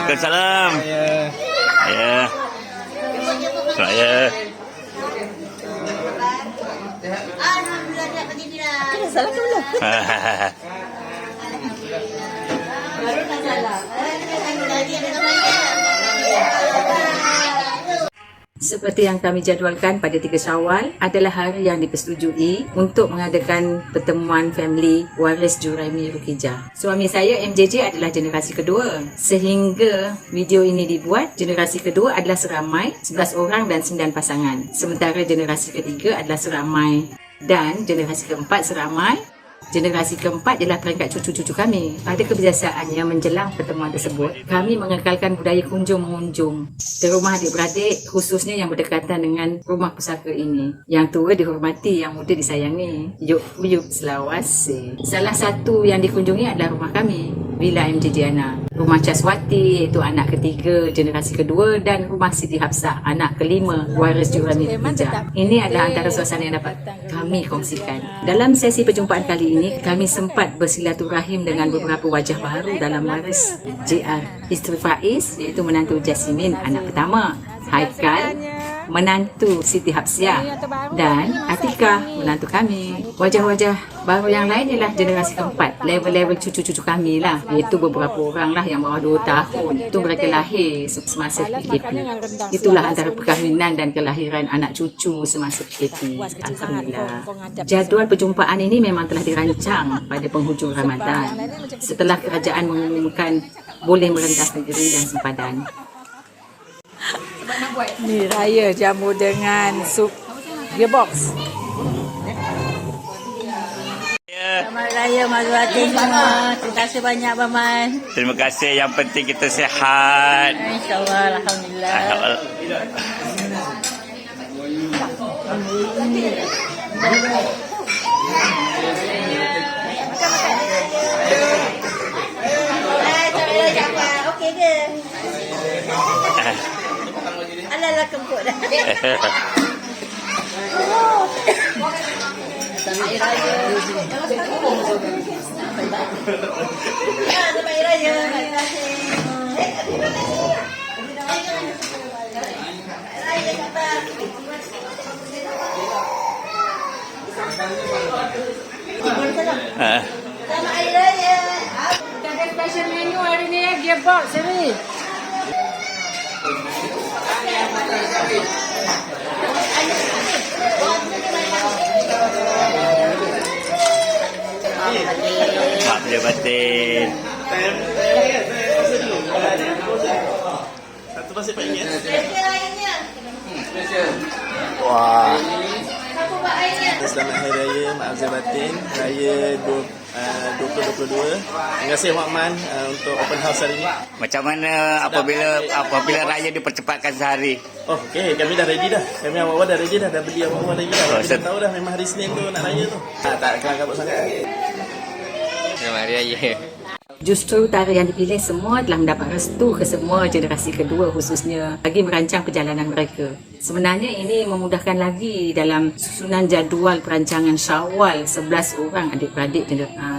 Waalaikumsalam. Ya. Saya. Alhamdulillah dia berdirilah. Kena salah ke belum? Baru tak salah. Tadi ada namanya. Seperti yang kami jadualkan pada 3 Syawal adalah hari yang dipersetujui untuk mengadakan pertemuan family waris Juraimi Rukijah. Suami saya MJJ adalah generasi kedua. Sehingga video ini dibuat, generasi kedua adalah seramai 11 orang dan 9 pasangan. Sementara generasi ketiga adalah seramai dan generasi keempat seramai. Generasi keempat ialah peringkat cucu-cucu kami. Pada kebiasaannya menjelang pertemuan tersebut, kami mengekalkan budaya kunjung-mengunjung ke rumah adik-beradik, khususnya yang berdekatan dengan rumah pusaka ini. Yang tua dihormati, yang muda disayangi. Yuk selawase. Salah satu yang dikunjungi adalah rumah kami, Villa MJJ Ana. Rumah Caswati, iaitu anak ketiga generasi kedua, dan rumah Siti Hafsah, anak kelima waris Juraimi Rukijah. Ini adalah antara suasana yang dapat kami kongsikan. Dalam sesi perjumpaan kali ini, kami sempat bersilaturahim dengan beberapa wajah baru dalam waris JR. Isteri Faiz, iaitu menantu Jasmine, anak pertama. Haikal, menantu Siti Hafsiah, dan Atika, menantu kami. Wajah-wajah baru yang lain ialah generasi keempat, level-level cucu-cucu kami lah, iaitu beberapa orang lah yang bawah 2 tahun. Itu mereka lahir semasa PKP. Itulah antara perkahwinan dan kelahiran anak cucu semasa PKP. Alhamdulillah. Jadual perjumpaan ini memang telah dirancang pada penghujung Ramadan, setelah kerajaan mengumumkan boleh merentas negeri dan sempadan. Ni raya jamu dengan sup gearbox. Selamat Raya Mazwati semua. Terima kasih banyak Baman. Terima kasih. Yang penting kita sihat. InsyaAllah. Alhamdulillah. Okey ke? Alah kemput dah. Selamat Raya. Selamat Raya. Terima kasih. Selamat Hari Raya. Kita ada special menu hari ni, gearbox ni. Mak boleh batin. Satu pasir Pak Ingat. Special lainnya. Wah. Apa buat airnya? Selamat Hari Raya Mak Azhar Batin Raya 2022. Terima kasih Mak Man untuk open house hari ini. Macam mana apabila raya dipercepatkan sehari? Oh, okey, kami dah ready dah. Kami awal-awal dah ready dah beli awal-awal lagi dah. Oh, Kita tahu dah memang hari Senin tu nak raya tu. Tak kelang kabut sangat. Selamat Hari Raya. Justru tarikh yang dipilih semua telah mendapat restu ke semua generasi kedua, khususnya bagi merancang perjalanan mereka. Sebenarnya ini memudahkan lagi dalam susunan jadual perancangan Syawal 11 orang adik-beradik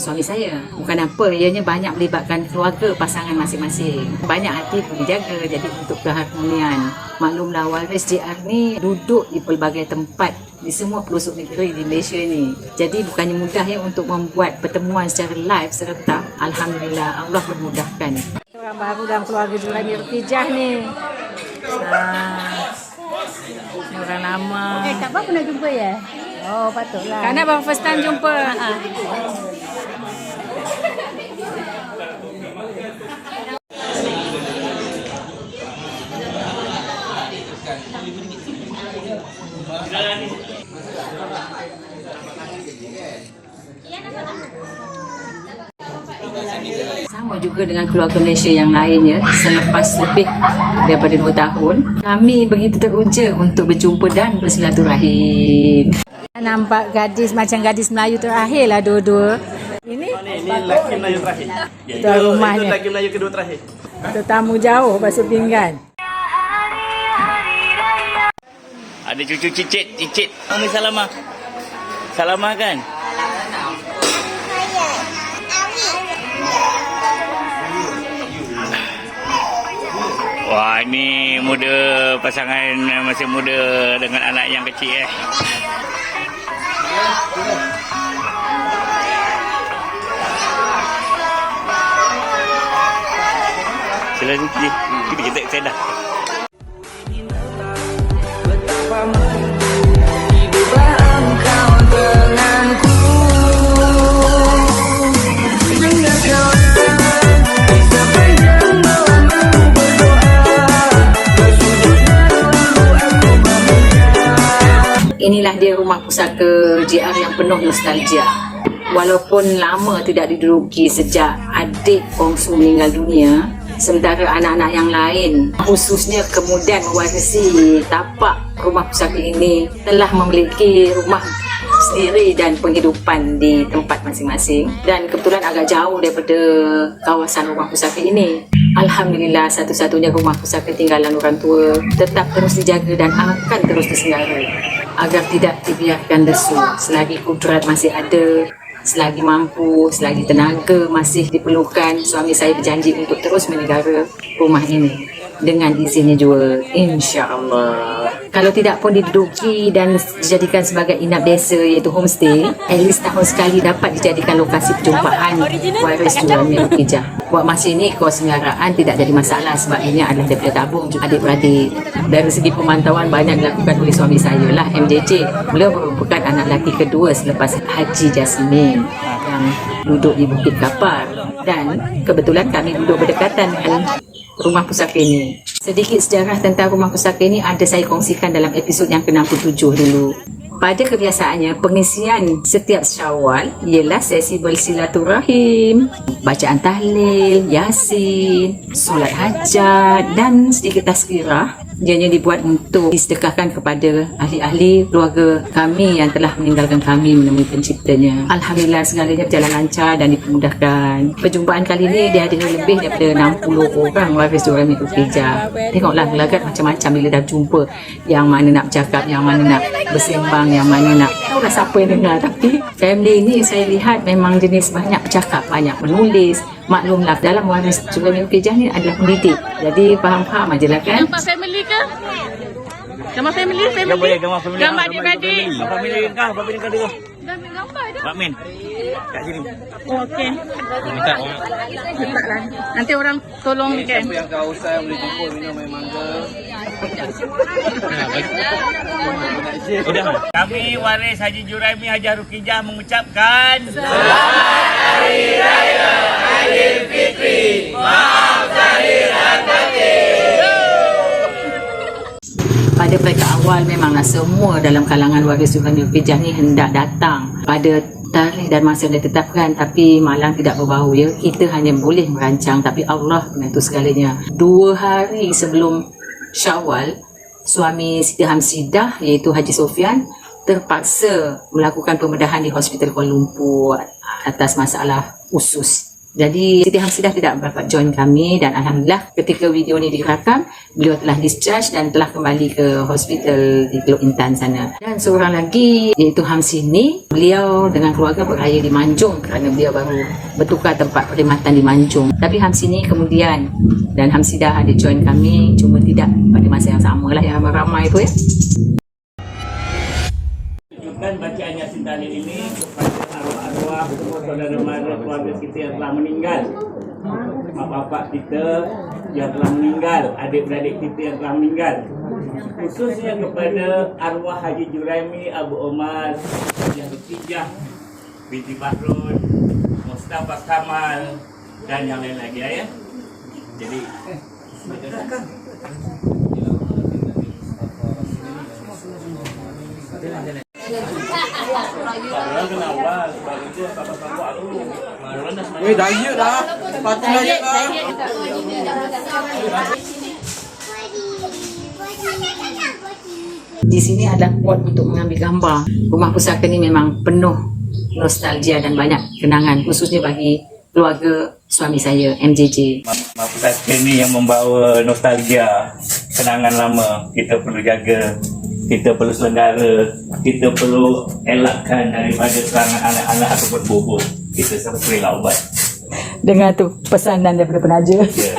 suami saya. Bukan apa, ianya banyak melibatkan keluarga pasangan masing-masing. Banyak hati pun dijaga, jadi untuk keharmonian. Maklumlah waris JR ni duduk di pelbagai tempat di semua pelosok negeri di Malaysia ni. Jadi bukannya mudah ya untuk membuat pertemuan secara live serta. Alhamdulillah Allah memudahkan. Orang baru dalam keluarga Juraimi Rukijah ni. Ni orang lama. Kak Ba pernah jumpa ya? Oh, patutlah. Kerana baru first time jumpa. Sama juga dengan keluarga Malaysia yang lainnya, selepas lebih daripada 2 tahun, kami begitu teruja untuk berjumpa dan bersilaturahim. Nampak gadis macam gadis Melayu terakhir lah dua-dua. Ini lelaki Melayu terakhir. Itu rumahnya. Itu lelaki Melayu kedua terakhir. tetamu jauh basuh pinggan. Ada cucu cicit. Umi Salamah. Salamah kan? Wah, ini muda, pasangan masih muda dengan anak yang kecil Sila kita saya dah. Inilah dia rumah pusaka JR yang penuh nostalgia. Walaupun lama tidak diduduki sejak adik bongsu meninggal dunia, sementara anak-anak yang lain khususnya kemudian mewarisi tapak rumah pusaka ini telah memiliki rumah sendiri dan penghidupan di tempat masing-masing, dan kebetulan agak jauh daripada kawasan rumah pusaka ini. Alhamdulillah, satu-satunya rumah pusaka tinggalan orang tua tetap terus dijaga dan akan terus disenggara agar tidak dibiarkan lesu. Selagi kudrat masih ada, selagi mampu, selagi tenaga masih diperlukan, suami saya berjanji untuk terus menegara rumah ini dengan izinnya juga, insya-Allah. Kalau tidak pun diduduki dan dijadikan sebagai inap desa iaitu homestay, at least tahun sekali dapat dijadikan lokasi perjumpaan waris Jurami Rukijah. Buat masa ini kos senggaraan tidak jadi masalah sebab ini adalah daripada tabung adik-beradik. Dari segi pemantauan banyak dilakukan oleh suami saya lah, MJJ. Beliau merupakan anak lelaki kedua selepas Haji Jasmin yang duduk di Bukit Kapar, dan kebetulan kami duduk berdekatan dengan rumah pusaka ini. Sedikit sejarah tentang rumah pusaka ini ada saya kongsikan dalam episod yang ke-67 dulu. Pada kebiasaannya, pengisian setiap Syawal ialah sesi bersilaturahim, bacaan tahlil, yasin, solat hajat dan sedikit tazkirah. Ianya dibuat untuk disedekahkan kepada ahli-ahli keluarga kami yang telah meninggalkan kami menemui penciptanya. Alhamdulillah, segalanya berjalan lancar dan dipermudahkan. Perjumpaan kali ini dihadiri lebih daripada 60 orang waris Jurami Rukijah. Tengoklah gelagat macam-macam bila dah jumpa. Yang mana nak bercakap, yang mana nak bersembang, yang mana nak tahulah siapa yang dengar. Tapi family ini saya lihat memang jenis banyak bercakap, banyak menulis. Maklumlah, dalam waris Jurami Rukijah ni adalah pendidik. Jadi faham-faham aje lah kan. Gambar family ke? Gambar family? Boleh gambar family. Gambar adik-beradik. Gambar family kah? Gambar family kah dulu? Gambar dah. Pak Min. Kat sini. Oh, okey. Minta orang. Letaklah. Nanti orang tolong ni kan. Yang kawasan boleh kumpul minum air mangga. Sudah. Kami waris Haji Juraimi Hajah Rukijah mengucapkan pada mereka awal memanglah semua dalam kalangan waris Jurami Rukijah ni hendak datang pada tarikh dan masa yang ditetapkan, tapi malang tidak berbau ya. Kita hanya boleh merancang, tapi Allah menentu segalanya. 2 hari sebelum Syawal, suami Siti Hamsidah iaitu Haji Sofian terpaksa melakukan pembedahan di Hospital Kuala Lumpur atas masalah usus. Jadi Siti Hamsidah tidak dapat join kami, dan Alhamdulillah ketika video ni dirakam, beliau telah discharge dan telah kembali ke hospital di Teluk Intan sana. Dan seorang lagi iaitu Hamsini, beliau dengan keluarga beraya di Manjung kerana beliau baru bertukar tempat perkhidmatan di Manjung. Tapi Hamsini kemudian dan Hamsidah ada join kami, cuma tidak pada masa yang sama lah, yang ramai tu ya. Tunjukkan bacaan Yasin Tahlil ini kepada arwah-arwah saudara-mara keluarga kita yang telah meninggal, mak bapak kita yang telah meninggal, adik-beradik kita yang telah meninggal, khususnya kepada arwah Haji Juraimi Abu Omar Hajah Rukijah binti Bahrul, Mustafa Kamal dan yang lain lagi ya. Jadi kenapa? Sebab itu apa-apa dulu. Weh, diet dah. Patut diet dah. Di sini ada pot untuk mengambil gambar. Rumah pusaka ni memang penuh nostalgia dan banyak kenangan, khususnya bagi keluarga suami saya, MJJ. Rumah pusaka ni yang membawa nostalgia, kenangan lama. Kita perlu jaga, kita perlu selenggara, kita perlu elakkan daripada serangan anak-anak ataupun bubuh. Kita semua ubat. Dengar tu pesanan daripada penaja. Ya.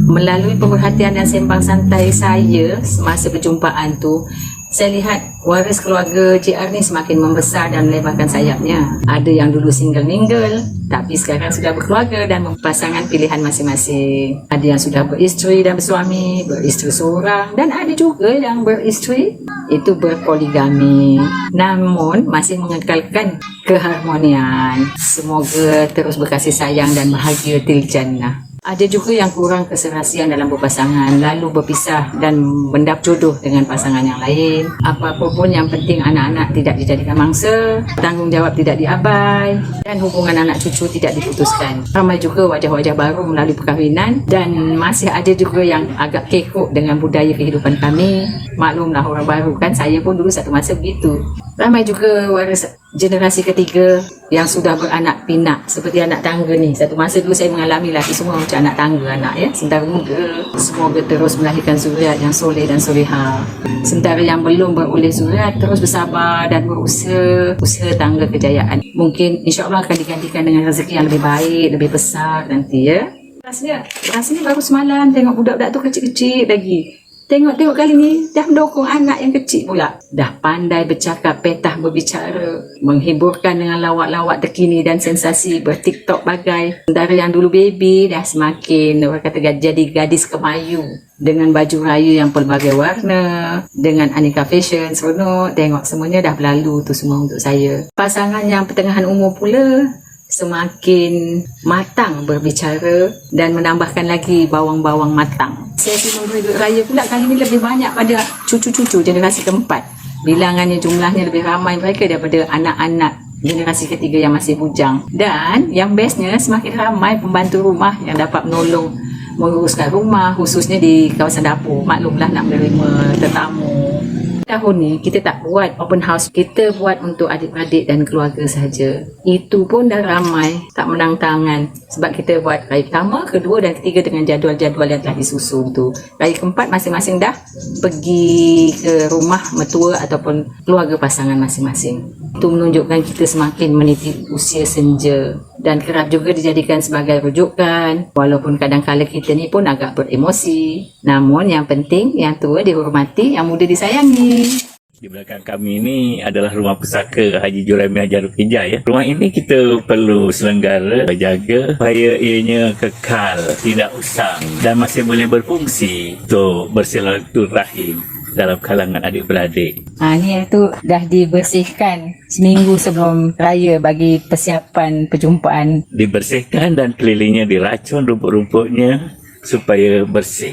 Melalui pemerhatian dan sembang santai saya semasa perjumpaan tu, saya lihat waris keluarga JR ni semakin membesar dan melebarkan sayapnya. Ada yang dulu single-mingle, tapi sekarang sudah berkeluarga dan pasangan pilihan masing-masing. Ada yang sudah beristeri dan bersuami, beristeri seorang, dan ada juga yang beristeri itu berpoligami. Namun masih mengekalkan keharmonian. Semoga terus berkasih sayang dan bahagia til jannah. Ada juga yang kurang keserasian dalam berpasangan, lalu berpisah dan mendap jodoh dengan pasangan yang lain. Apa-apa pun yang penting anak-anak tidak dijadikan mangsa, tanggungjawab tidak diabai, dan hubungan anak cucu tidak diputuskan. Ramai juga wajah-wajah baru melalui perkahwinan dan masih ada juga yang agak kekok dengan budaya kehidupan kami. Maklumlah orang baru kan, saya pun dulu satu masa begitu. Ramai juga waris generasi ketiga yang sudah beranak pinak seperti anak tangga ni. Satu masa dulu saya mengalami lagi semua macam anak tangga anak ya. Sementara muda, semoga terus melahirkan zuriat yang soleh dan soleha. Sementara yang belum beroleh zuriat terus bersabar dan berusaha tangga kejayaan. Mungkin insya-Allah akan digantikan dengan rezeki yang lebih baik, lebih besar nanti ya. Rasanya baru semalam tengok budak-budak tu kecil-kecil lagi. Tengok kali ni dah mendukung anak yang kecil pula. Dah pandai bercakap, petah berbicara, menghiburkan dengan lawak-lawak terkini dan sensasi ber-TikTok bagai. Sementara yang dulu baby dah semakin orang kata jadi gadis kemayu dengan baju raya yang pelbagai warna, dengan aneka fashion seronok. Tengok semuanya dah berlalu tu semua untuk saya. Pasangan yang pertengahan umur pula semakin matang berbicara dan menambahkan lagi bawang-bawang matang. Sesi memberi duit raya pula kali ini lebih banyak pada cucu-cucu generasi keempat. Bilangannya, jumlahnya lebih ramai mereka daripada anak-anak generasi ketiga yang masih bujang. Dan yang bestnya semakin ramai pembantu rumah yang dapat menolong menguruskan rumah, khususnya di kawasan dapur. Maklumlah nak menerima tetamu. Tahun ni kita tak buat open house, kita buat untuk adik-adik dan keluarga sahaja. Itu pun dah ramai, tak menang tangan. Sebab kita buat raya pertama, kedua dan ketiga dengan jadual-jadual yang telah disusun tu. Raya keempat masing-masing dah pergi ke rumah mertua ataupun keluarga pasangan masing-masing. Itu menunjukkan kita semakin meniti usia senja dan kerap juga dijadikan sebagai rujukan. Walaupun kadang-kadang kita ni pun agak beremosi. Namun yang penting, yang tua dihormati, yang muda disayangi. Di belakang kami ini adalah rumah pusaka Haji Juraimi Haji Rukijah ya. Rumah ini kita perlu selenggara, jaga supaya ianya kekal, tidak usang dan masih boleh berfungsi untuk bersilaturahim dalam kalangan adik-beradik. Ni tu dah dibersihkan seminggu sebelum raya bagi persiapan perjumpaan. Dibersihkan dan kelilingnya diracun rumput-rumputnya supaya bersih.